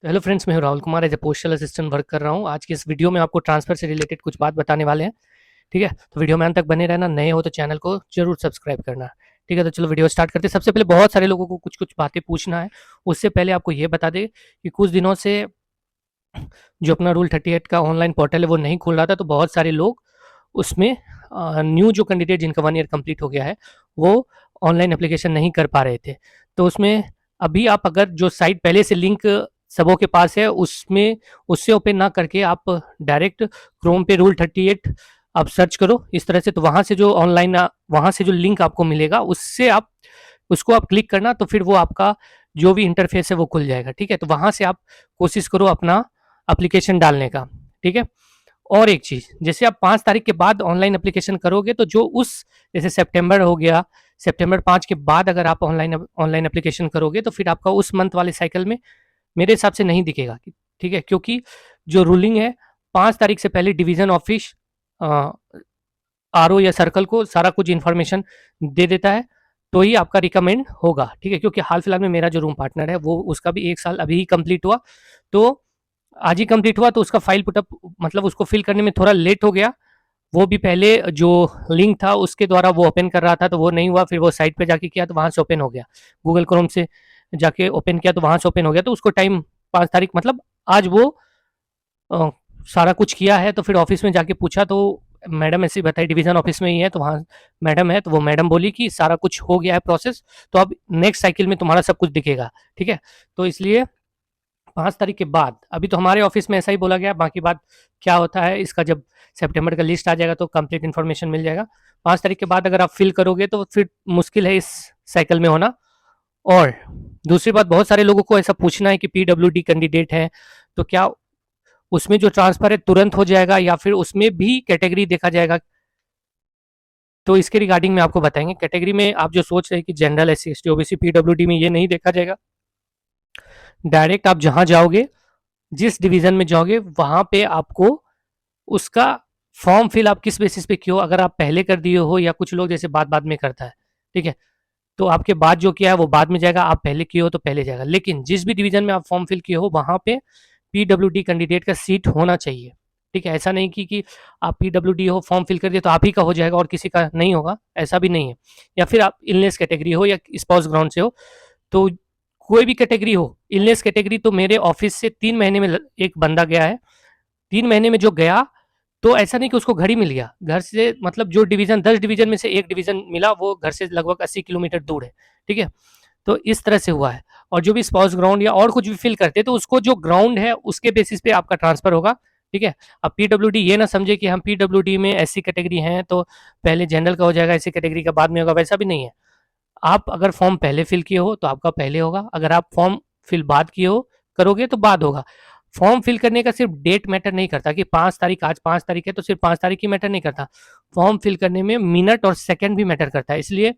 Hello friends, मैं हूं Rahul Kumar, as a postal assistant work कर रहा हूं। आज की इस वीडियो में आपको ट्रांसफ़र से रिलेटेड कुछ बात बताने वाले हैं। ठीक है, तो वीडियो में अंत तक बने रहना। नए हो तो चैनल को जरूर सब्सक्राइब करना। ठीक है, तो चलो वीडियो स्टार्ट करते हैं। सबसे पहले बहुत सारे लोगों को कुछ कुछ बातें पूछना है। उससे पहले आपको ये बता दें कि कुछ दिनों से जो अपना रूल 38 का ऑनलाइन पोर्टल है वो नहीं खुल रहा था, तो बहुत सारे लोग उसमें न्यू जो कैंडिडेट जिनका 1 ईयर कंप्लीट हो गया है वो ऑनलाइन एप्लीकेशन नहीं कर पा रहे थे। तो उसमें अभी आप अगर जो साइट पहले से लिंक सबों के पास है उसमें उससे ओपन ना करके आप डायरेक्ट क्रोम पे रूल 38 आप सर्च करो इस तरह से, तो वहाँ से जो ऑनलाइन वहाँ से जो लिंक आपको मिलेगा उससे आप उसको आप क्लिक करना, तो फिर वो आपका जो भी इंटरफेस है वो खुल जाएगा। ठीक है, तो वहाँ से आप कोशिश करो अपना एप्लीकेशन डालने का। ठीक है, और एक चीज़, जैसे आप 5 तारीख के बाद ऑनलाइन एप्लीकेशन करोगे तो जो उस जैसे सितंबर हो गया, सितंबर 5 के बाद अगर आप ऑनलाइन ऑनलाइन एप्लीकेशन करोगे तो फिर आपका उस मंथ वाले साइकिल में मेरे हिसाब से नहीं दिखेगा। ठीक है, क्योंकि जो रूलिंग है 5 तारीख से पहले डिवीज़न ऑफिस आरओ या सर्कल को सारा कुछ इन्फॉर्मेशन दे देता है, तो ही आपका रिकमेंड होगा। ठीक है, क्योंकि हाल फिलहाल में मेरा जो रूम पार्टनर है वो उसका भी 1 साल अभी ही कंप्लीट हुआ, तो आज ही कंप्लीट हुआ, तो उसका फाइल पुटअप मतलब उसको फिल करने में थोड़ा लेट हो गया। वो भी पहले जो लिंक था उसके द्वारा वो ओपन कर रहा था तो वो नहीं हुआ, फिर वो साइट पे जाके किया तो वहाँ से ओपन हो गया। गूगल क्रोम से जाके ओपन किया तो वहाँ से ओपन हो गया, तो उसको टाइम 5 तारीख मतलब आज वो अ, सारा कुछ किया है। तो फिर ऑफिस में जाके पूछा तो मैडम ऐसे ही बताई, डिवीज़न ऑफिस में ही है, तो वहाँ मैडम है, तो वो मैडम बोली कि सारा कुछ हो गया है प्रोसेस, तो अब नेक्स्ट साइकिल में तुम्हारा सब कुछ दिखेगा। ठीक है, तो इसलिए 5 तारीख के बाद अभी तो हमारे ऑफिस में ऐसा ही बोला गया, बाकी बात क्या होता है इसका जब सितंबर का लिस्ट आ जाएगा तो कंप्लीट इन्फॉर्मेशन मिल जाएगा। 5 तारीख के बाद अगर आप फिल करोगे तो फिर मुश्किल है इस साइकिल में होना। और दूसरी बात, बहुत सारे लोगों को ऐसा पूछना है कि पीडब्ल्यूडी कैंडिडेट है तो क्या उसमें जो ट्रांसफर है तुरंत हो जाएगा या फिर उसमें भी कैटेगरी देखा जाएगा। तो इसके रिगार्डिंग में आपको बताएंगे। कैटेगरी में आप जो सोच रहे हैं कि general, S C S T, OBC, PWD में ये नहीं देखा जाएगा। डायरेक्ट आप जहां जाओगे, जिस डिवीजन में जाओगे वहां पे आपको उसका फॉर्म फिल आप किस बेसिस पे किए हो, अगर आप पहले कर दिए हो या कुछ लोग जैसे बाद बाद में करता है। ठीक है, तो आपके बाद जो किया है वो बाद में जाएगा, आप पहले किए हो तो पहले जाएगा। लेकिन जिस भी डिवीजन में आप फॉर्म फिल किए हो वहां पे पीडब्ल्यूडी कैंडिडेट का सीट होना चाहिए। ठीक है, ऐसा नहीं कि आप पीडब्ल्यूडी हो, फॉर्म फिल कर दिए तो आप ही का हो जाएगा और किसी का नहीं होगा, ऐसा भी नहीं है। या फिर आप इलनेस कैटेगरी हो या स्पाउस ग्राउंड से हो, तो कोई भी कैटेगरी हो, इलनेस कैटेगरी तो मेरे ऑफिस से 3 महीने में एक बंदा गया है। 3 महीने में जो गया, तो ऐसा नहीं कि उसको घर ही मिल गया, घर से मतलब जो डिवीजन 10 डिवीजन में से एक डिवीजन मिला, वो घर से लगभग 80 किलोमीटर दूर है। ठीक है, तो इस तरह से हुआ है। और जो भी स्पाउस ग्राउंड या और कुछ भी फिल करते हैं तो उसको जो ग्राउंड है उसके बेसिस पे आपका ट्रांसफर होगा। ठीक है, अब पीडब्ल्यूडी ये ना समझे कि हम पीडब्ल्यूडी में एससी कैटेगरी हैं तो पहले जनरल का हो जाएगा, एससी कैटेगरी का बाद में होगा, वैसा भी नहीं है। आप अगर फॉर्म पहले फिल किए हो तो आपका पहले होगा, अगर आप फॉर्म फिल बाद किए हो करोगे तो बाद होगा। फॉर्म फिल करने का सिर्फ डेट मैटर नहीं करता कि 5 तारीख, आज 5 तारीख है तो सिर्फ 5 तारीख ही मैटर नहीं करता। फॉर्म फिल करने में मिनट और सेकंड भी मैटर करता है, इसलिए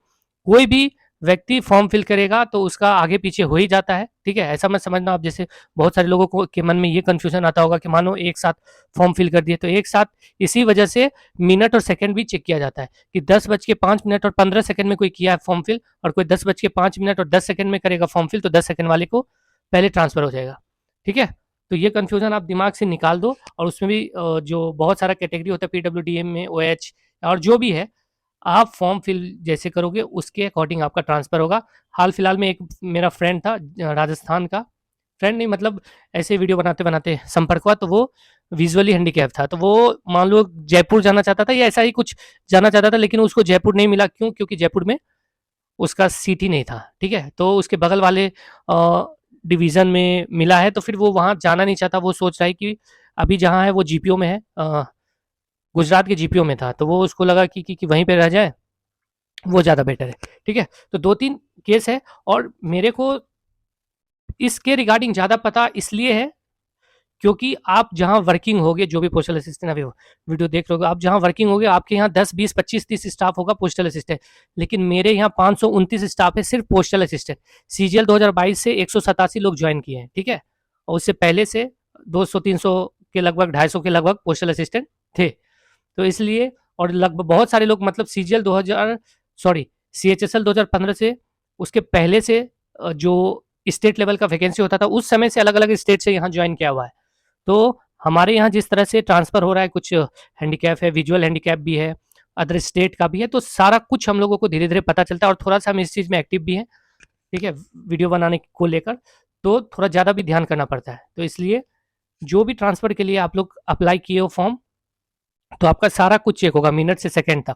कोई भी व्यक्ति फॉर्म फिल करेगा तो उसका आगे पीछे हो ही जाता है। ठीक है, ऐसा मत समझना आप, जैसे बहुत सारे लोगों को के मन में ये कंफ्यूजन आता होगा कि मानो एक साथ फॉर्म फिल कर दिए, तो एक साथ इसी वजह से मिनट और सेकंड भी चेक किया जाता है कि 10:05 और 15 सेकंड में कोई किया है फॉर्म फिल और कोई 10:05 और 10 सेकंड में करेगा फॉर्म फिल, तो 10 सेकंड वाले को पहले ट्रांसफर हो जाएगा। ठीक है, तो ये कन्फ्यूजन आप दिमाग से निकाल दो। और उसमें भी जो बहुत सारा कैटेगरी होता है पीडब्ल्यूडीएम में, ओएच और जो भी है, आप फॉर्म फिल जैसे करोगे उसके अकॉर्डिंग आपका ट्रांसफर होगा। हाल फिलहाल में एक मेरा फ्रेंड था राजस्थान का, फ्रेंड नहीं मतलब ऐसे वीडियो बनाते बनाते संपर्क हुआ, तो वो विजुअली हैंडीकैप था, तो वो मान लो जयपुर जाना चाहता था या ऐसा ही कुछ जाना चाहता था, लेकिन उसको जयपुर नहीं मिला। क्यों? क्योंकि जयपुर में उसका सीट ही नहीं था। ठीक है, तो उसके बगल वाले डिवीजन में मिला है, तो फिर वो वहाँ जाना नहीं चाहता। वो सोच रहा है कि अभी जहाँ है वो जीपीओ में है, गुजरात के जीपीओ में था, तो वो उसको लगा कि वहीं पे रह जाए, वो ज़्यादा बेटर है। ठीक है, तो 2-3 केस है। और मेरे को इसके रिगार्डिंग ज़्यादा पता इसलिए है क्योंकि आप जहाँ वर्किंग होगे, जो भी पोस्टल असिस्टेंट अभी वीडियो देख रहे हो, आप जहाँ वर्किंग होगे आपके यहाँ 10, 20, 25, 30 स्टाफ होगा पोस्टल असिस्टेंट, लेकिन मेरे यहाँ 529 स्टाफ है सिर्फ पोस्टल असिस्टेंट। सीजीएल 2022 से 187 लोग ज्वाइन किए हैं। ठीक है, और उससे पहले से 200-300 के लगभग, 250 के लगभग पोस्टल असिस्टेंट थे। तो इसलिए, और लगभग बहुत सारे लोग मतलब सीजीएल 2000 सॉरी सीएचएसएल 2015 से उसके पहले से जो स्टेट लेवल का वैकेंसी होता था, उस समय से अलग अलग स्टेट से यहाँ ज्वाइन किया हुआ है। तो हमारे यहाँ जिस तरह से ट्रांसफ़र हो रहा है, कुछ हैंडीकैप है, विजुअल हैंडीकैप भी है, अदर स्टेट का भी है, तो सारा कुछ हम लोगों को धीरे धीरे पता चलता है और थोड़ा सा हम इस चीज़ में एक्टिव भी हैं, ठीक है, वीडियो बनाने को लेकर, तो थोड़ा ज़्यादा भी ध्यान करना पड़ता है। तो इसलिए जो भी ट्रांसफ़र के लिए आप लोग अप्लाई किए हो फॉर्म, तो आपका सारा कुछ चेक होगा मिनट से सेकंड तक।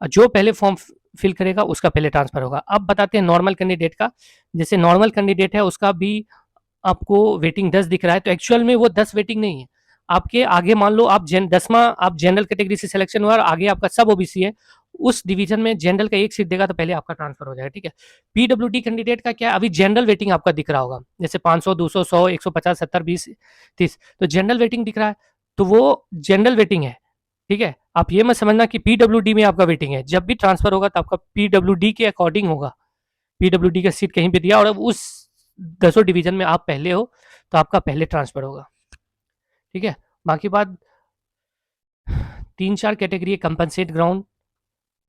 जो पहले फॉर्म फिल करेगा उसका पहले ट्रांसफ़र होगा। अब बताते हैं नॉर्मल कैंडिडेट का। जैसे नॉर्मल कैंडिडेट है उसका भी आपको वेटिंग 10 दिख रहा है, तो एक्चुअल में वो 10 वेटिंग नहीं है। आपके आगे मान लो आप 10वां आप जनरल कैटेगरी से सिलेक्शन हुआ और आगे आपका सब ओबीसी है, उस डिवीजन में जनरल का एक सीट देगा तो पहले आपका ट्रांसफर हो जाएगा, ठीक है। पीडब्ल्यूडी कैंडिडेट का क्या, अभी जनरल वेटिंग आपका दिख रहा होगा, जैसे 500, 200, 100, 150, 70, 20, 30, तो जनरल वेटिंग दिख रहा है, तो वो जनरल वेटिंग है, ठीक है। आप ये मत समझना कि पीडब्ल्यूडी में आपका वेटिंग है, जब भी ट्रांसफर होगा तो आपका पीडब्ल्यूडी के अकॉर्डिंग होगा। पीडब्ल्यूडी का सीट कहीं पे दिया और अब उस 10 डिवीजन में आप पहले हो तो आपका पहले ट्रांसफर होगा, ठीक है। बाकी बात 3-4 कैटेगरी है। कंपनसेट ग्राउंड,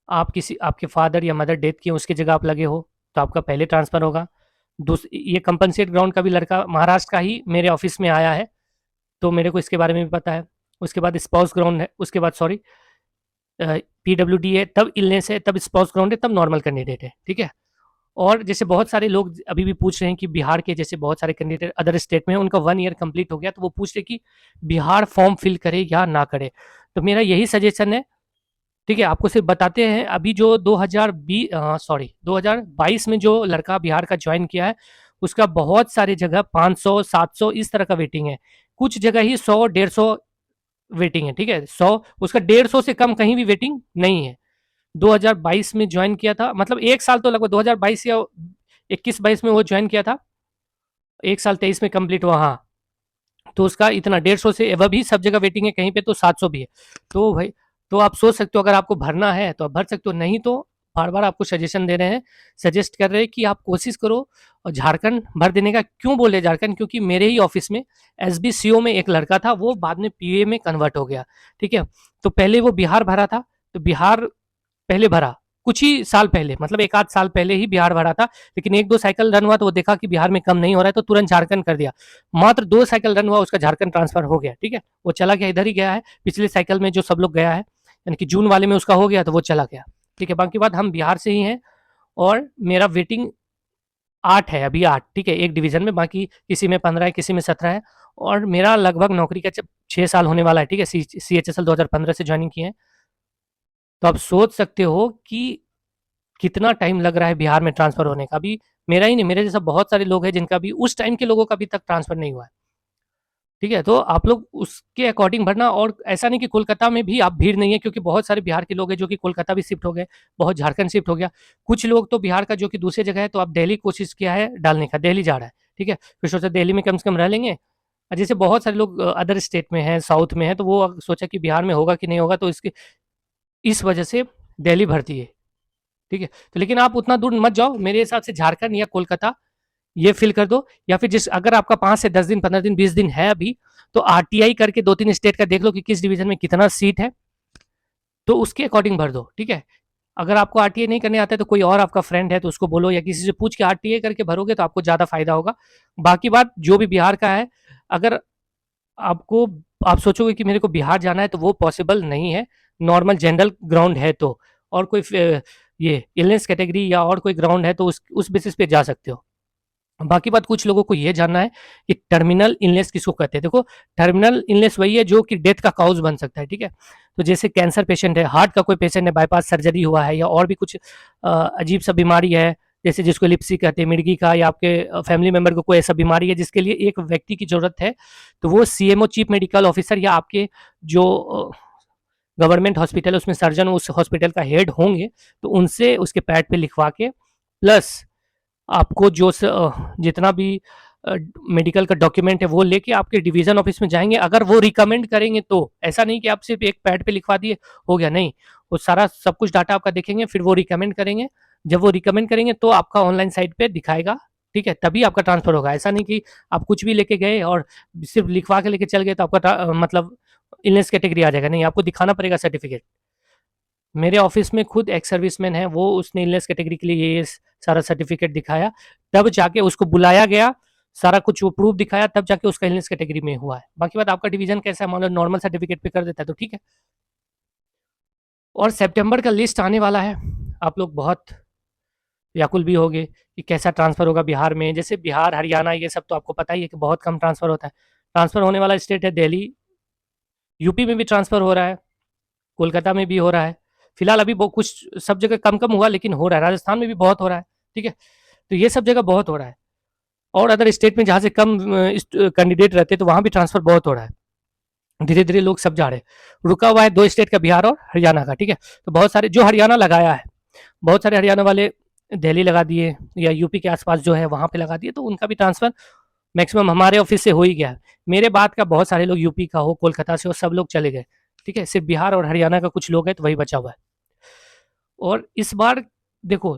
आप किसी आपके फादर या मदर डेथ किए उसकी जगह आप लगे हो तो आपका पहले ट्रांसफर होगा। ये कंपनसेट ग्राउंड का भी लड़का महाराष्ट्र का ही मेरे ऑफिस में आया है, तो मेरे को इसके बारे में भी पता है। उसके बाद स्पाउस ग्राउंड है, उसके बाद सॉरी पीडब्ल्यूडी है, तब इलनेस है, तब स्पाउस ग्राउंड है, तब नॉर्मल कैंडिडेट है, ठीक है। और जैसे बहुत सारे लोग अभी भी पूछ रहे हैं कि बिहार के जैसे बहुत सारे कैंडिडेट अदर स्टेट में उनका 1 ईयर कंप्लीट हो गया, तो वो पूछ रहे कि बिहार फॉर्म फिल करे या ना करे। तो मेरा यही सजेशन है, ठीक है, आपको सिर्फ बताते हैं। अभी जो 2022 में जो लड़का बिहार का ज्वाइन किया है उसका बहुत सारे जगह 500, 700 इस तरह का वेटिंग है, कुछ जगह ही 100, 150 वेटिंग है, ठीक है। 100 उसका 150 से कम कहीं भी वेटिंग नहीं है। 2022 में ज्वाइन किया था, मतलब एक साल तो लगभग 2022 या 21-22 में वो ज्वाइन किया था, एक साल 23 में कंप्लीट हुआ, हाँ। तो उसका इतना 150 से एवं भी सब जगह वेटिंग है, कहीं पे तो 700 भी है। तो भाई, तो आप सोच सकते हो अगर आपको भरना है तो आप भर सकते हो, नहीं तो बार बार आपको सजेशन दे रहे हैं, सजेस्ट कर रहे हैं कि आप कोशिश करो और झारखंड भर देने का। क्यों बोले झारखंड, क्योंकि मेरे ही ऑफिस में एसबीसीओ में एक लड़का था, वो बाद में पीए में कन्वर्ट हो गया, ठीक है। तो पहले वो बिहार भरा था, तो बिहार पहले भरा, कुछ ही साल पहले, मतलब एक आध साल पहले ही बिहार भरा था, लेकिन 1-2 साइकिल रन हुआ तो वो देखा कि बिहार में कम नहीं हो रहा है, तो तुरंत झारखंड कर दिया। मात्र 2 साइकिल रन हुआ उसका झारखंड ट्रांसफर हो गया, ठीक है। वो चला गया, इधर ही गया है, पिछले साइकिल में जो सब लोग गया है, यानी कि जून वाले में उसका हो गया तो वो चला गया, ठीक है। बाकी बात हम बिहार से ही हैं और मेरा वेटिंग 8 है, अभी 8, ठीक है, एक डिवीजन में, बाकी किसी में 15 है, किसी में 17 है। और मेरा लगभग नौकरी का 6 साल होने वाला है, ठीक है। CHSL 2015 से ज्वाइनिंग किए हैं, तो आप सोच सकते हो कि कितना टाइम लग रहा है बिहार में ट्रांसफर होने का। अभी मेरा ही नहीं, मेरे जैसा बहुत सारे लोग हैं जिनका भी उस टाइम के लोगों का अभी तक ट्रांसफर नहीं हुआ है, ठीक है। तो आप लोग उसके अकॉर्डिंग भरना, और ऐसा नहीं कि कोलकाता में भी आप भीड़ नहीं है, क्योंकि बहुत सारे बिहार के लोग हैं जो कि कोलकाता भी शिफ्ट हो गए, बहुत झारखंड शिफ्ट हो गया। कुछ लोग तो बिहार का जो कि दूसरी जगह है, तो आप दिल्ली कोशिश किया है डालने का, दिल्ली जा रहा है, ठीक है। फिर सोचा दिल्ली में कम से कम रह लेंगे। जैसे बहुत सारे लोग अदर स्टेट में हैं, साउथ में हैं, तो वो सोचा कि बिहार में होगा कि नहीं होगा, तो इसके इस वजह से दिल्ली भरती है, ठीक है। तो लेकिन आप उतना दूर मत जाओ, मेरे हिसाब से झारखंड या कोलकाता ये फिल कर दो, या फिर जिस अगर आपका 5 से 10 दिन, 15 दिन, 20 दिन है अभी, तो आरटीआई करके 2-3 स्टेट का देख लो कि किस डिवीजन में कितना सीट है, तो उसके अकॉर्डिंग भर दो, ठीक है। अगर आपको आरटीआई नहीं करने आता है तो कोई और आपका फ्रेंड है तो उसको बोलो या किसी से पूछ के आरटीआई करके भरोगे तो आपको ज़्यादा फायदा होगा। बाकी बात जो भी बिहार का है, अगर आपको आप सोचोगे कि मेरे को बिहार जाना है तो वो पॉसिबल नहीं है, नॉर्मल जनरल ग्राउंड है तो, और कोई ये इलनेस कैटेगरी या और कोई ग्राउंड है तो उस बेसिस पे जा सकते हो। बाकी बात कुछ लोगों को ये जानना है कि टर्मिनल इलनेस किसको कहते हैं। देखो, टर्मिनल इलनेस वही है जो कि डेथ का काउज बन सकता है, ठीक है। तो जैसे कैंसर पेशेंट है, हार्ट का कोई पेशेंट है, बाईपास सर्जरी हुआ है, या और भी कुछ अजीब सा बीमारी है, जैसे जिसको लिप्सी कहते हैं, मिर्गी का, या आपके फैमिली मेंबर को कोई ऐसा बीमारी है जिसके लिए एक व्यक्ति की जरूरत है, तो वो सीएमओ चीफ मेडिकल ऑफिसर या आपके जो गवर्नमेंट हॉस्पिटल है उसमें सर्जन उस हॉस्पिटल का हेड होंगे, तो उनसे उसके पैड पे लिखवा के, प्लस आपको जो जितना भी मेडिकल का डॉक्यूमेंट है वो लेके आपके डिवीजन ऑफिस में जाएंगे। अगर वो रिकमेंड करेंगे तो, ऐसा नहीं कि आप सिर्फ एक पैड पे लिखवा दिए हो गया, नहीं, वो सारा सब कुछ डाटा आपका देखेंगे, फिर वो रिकमेंड करेंगे। जब वो रिकमेंड करेंगे तो आपका ऑनलाइन साइट पे दिखाएगा, ठीक है, तभी आपका ट्रांसफर होगा। ऐसा नहीं कि आप कुछ भी लेके गए और सिर्फ लिखवा के लेके चल गए तो आपका मतलब इलनेस कैटेगरी आ जाएगा, नहीं, आपको दिखाना पड़ेगा सर्टिफिकेट। मेरे ऑफिस में खुद एक्स सर्विसमैन है, वो उसने इलनेस कैटेगरी के लिए ये सारा सर्टिफिकेट दिखाया, तब जाके उसको बुलाया गया, सारा कुछ वो प्रूफ दिखाया, तब जाके उसका इलनेस कैटेगरी में हुआ है। बाकी बात आपका डिवीजन कैसा है, मान लो नॉर्मल सर्टिफिकेट पे कर देता है तो ठीक है। और सितंबर का लिस्ट आने वाला है, आप लोग बहुत व्याकुल भी होगे कि कैसा ट्रांसफर होगा बिहार में। जैसे बिहार, हरियाणा, ये सब तो आपको पता ही है कि बहुत कम ट्रांसफर होता है। ट्रांसफर होने वाला स्टेट है दिल्ली, यूपी में भी ट्रांसफर हो रहा है, कोलकाता में भी हो रहा है। फिलहाल अभी कुछ सब जगह कम कम हुआ, लेकिन हो रहा है। राजस्थान में भी बहुत हो रहा है, ठीक है। तो ये सब जगह बहुत हो रहा है। और अदर स्टेट में जहाँ से कम कैंडिडेट रहते हैं तो वहाँ भी ट्रांसफर बहुत हो रहा है। धीरे धीरे लोग सब जा रहे हैं। रुका हुआ है दो स्टेट का, बिहार और हरियाणा का, ठीक है। तो बहुत सारे जो हरियाणा लगाया है, बहुत सारे हरियाणा वाले दिल्ली लगा दिए या यूपी के आसपास जो है वहाँ पे लगा दिए, तो उनका भी ट्रांसफर मैक्सिमम हमारे ऑफिस से हो ही गया है। मेरे बाद का बहुत सारे लोग यूपी का हो, कोलकाता से हो, सब लोग चले गए, ठीक है। सिर्फ बिहार और हरियाणा का कुछ लोग हैं, तो वही बचा हुआ है। और इस बार देखो,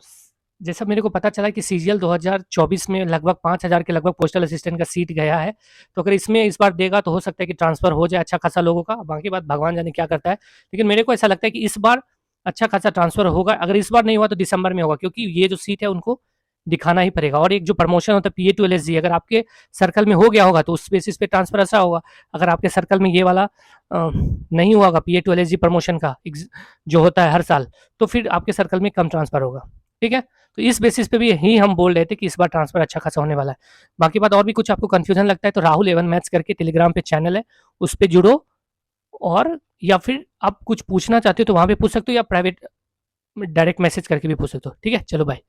जैसा मेरे को पता चला कि सीजीएल 2024 में लगभग 5000 के लगभग पोस्टल असिस्टेंट का सीट गया है। तो अगर इसमें इस बार देगा तो हो सकता है कि ट्रांसफर हो जाए अच्छा खासा लोगों का। बाकी बात भगवान जाने क्या करता है, लेकिन मेरे को ऐसा लगता है कि इस बार अच्छा खासा ट्रांसफर होगा। अगर इस बार नहीं हुआ तो दिसंबर में होगा, क्योंकि ये जो सीट है उनको दिखाना ही पड़ेगा। और एक जो प्रमोशन होता है पीए टू एलएसजी, अगर आपके सर्कल में हो गया होगा तो उस बेसिस पे ट्रांसफर ऐसा होगा। अगर आपके सर्कल में ये वाला नहीं हुआ होगा पीए टू एलएसजी प्रमोशन का जो होता है हर साल, तो फिर आपके सर्कल में कम ट्रांसफर होगा, ठीक है। तो इस बेसिस पे भी ही हम बोल रहे थे कि इस बार ट्रांसफर अच्छा खासा होने वाला है। बाकी बात और भी कुछ आपको कंफ्यूजन लगता है तो राहुल एवन मैथ्स करके टेलीग्राम पे चैनल है, उस पर जुड़ो। और या फिर आप कुछ पूछना चाहते हो तो वहाँ पे पूछ सकते हो, या प्राइवेट डायरेक्ट मैसेज करके भी पूछ सकते हो, ठीक है। चलो बाय।